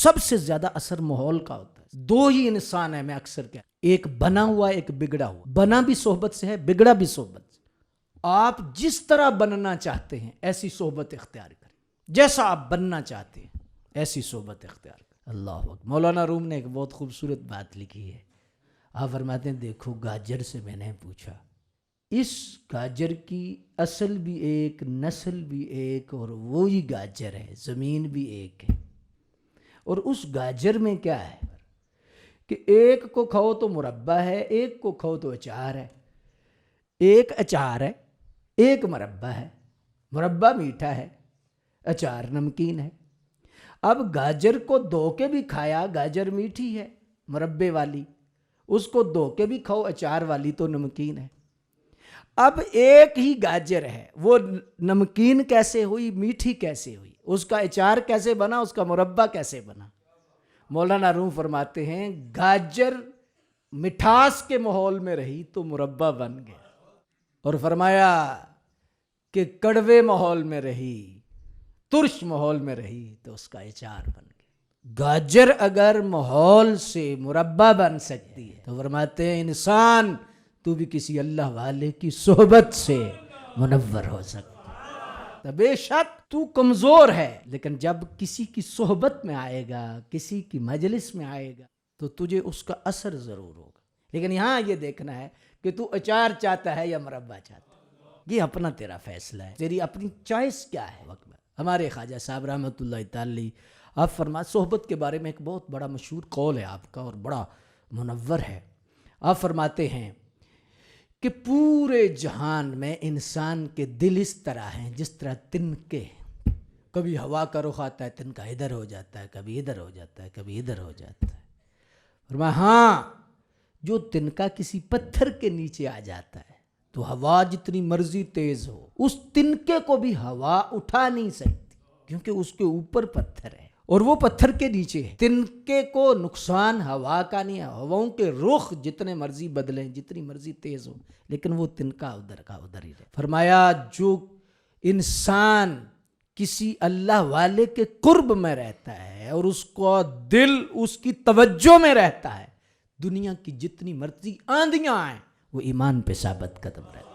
سب سے زیادہ اثر ماحول کا ہوتا ہے. دو ہی انسان ہے، میں اکثر کہتا ہوں، ایک بنا ہوا ایک بگڑا ہوا. بنا بھی صحبت سے ہے، بگڑا بھی صحبت سے. آپ جس طرح بننا چاہتے ہیں ایسی صحبت اختیار کریں، جیسا آپ بننا چاہتے ہیں ایسی صحبت اختیار کریں. اللہ اکبر. مولانا روم نے ایک بہت خوبصورت بات لکھی ہے. آپ فرماتے ہیں دیکھو گاجر سے میں نے پوچھا، اس گاجر کی اصل بھی ایک، نسل بھی ایک، اور وہی گاجر ہے، زمین بھی ایک ہے. اور اس گاجر میں کیا ہے کہ ایک کو کھاؤ تو مربع ہے، ایک کو کھاؤ تو اچار ہے. ایک اچار ہے، ایک مربع ہے. مربع میٹھا ہے، اچار نمکین ہے. اب گاجر کو دھو کے بھی کھایا، گاجر میٹھی ہے مربے والی، اس کو دھو کے بھی کھاؤ اچار والی تو نمکین ہے. اب ایک ہی گاجر ہے، وہ نمکین کیسے ہوئی، میٹھی کیسے ہوئی، اس کا اچار کیسے بنا، اس کا مربع کیسے بنا. مولانا روم فرماتے ہیں گاجر مٹھاس کے ماحول میں رہی تو مربع بن گیا، اور فرمایا کہ کڑوے ماحول میں رہی، ترش ماحول میں رہی تو اس کا اچار بن گیا. گاجر اگر ماحول سے مربع بن سکتی ہے تو فرماتے ہیں انسان تو بھی کسی اللہ والے کی صحبت سے منور ہو سکتا ہے. بے شک تو کمزور ہے، لیکن جب کسی کی صحبت میں آئے گا، کسی کی مجلس میں آئے گا تو تجھے اس کا اثر ضرور ہوگا. لیکن یہاں یہ دیکھنا ہے کہ تو اچار چاہتا ہے یا مربع چاہتا ہے، یہ اپنا تیرا فیصلہ ہے، تیری اپنی چوائس کیا ہے. وقت میں ہمارے خواجہ صاحب رحمۃ اللہ تعالی آپ صحبت کے بارے میں ایک بہت بڑا مشہور قول ہے آپ کا اور بڑا منور ہے. آپ فرماتے ہیں کہ پورے جہان میں انسان کے دل اس طرح ہیں جس طرح تنکے ہیں. کبھی ہوا کا رخ آتا ہے، تنکا ادھر ہو جاتا ہے، کبھی ادھر ہو جاتا ہے، کبھی ادھر ہو جاتا ہے. فرمایا ہاں جو تنکا کسی پتھر کے نیچے آ جاتا ہے تو ہوا جتنی مرضی تیز ہو اس تنکے کو بھی ہوا اٹھا نہیں سکتی، کیونکہ اس کے اوپر پتھر ہے اور وہ پتھر کے نیچے ہے. تنکے کو نقصان ہوا کا نہیں ہے، ہواؤں کے رخ جتنے مرضی بدلیں، جتنی مرضی تیز ہو، لیکن وہ تنکا ادھر کا ادھر ہی رہے. فرمایا جو انسان کسی اللہ والے کے قرب میں رہتا ہے اور اس کو دل اس کی توجہ میں رہتا ہے، دنیا کی جتنی مرضی آندیاں آئیں وہ ایمان پہ ثابت قدم رہتا ہے.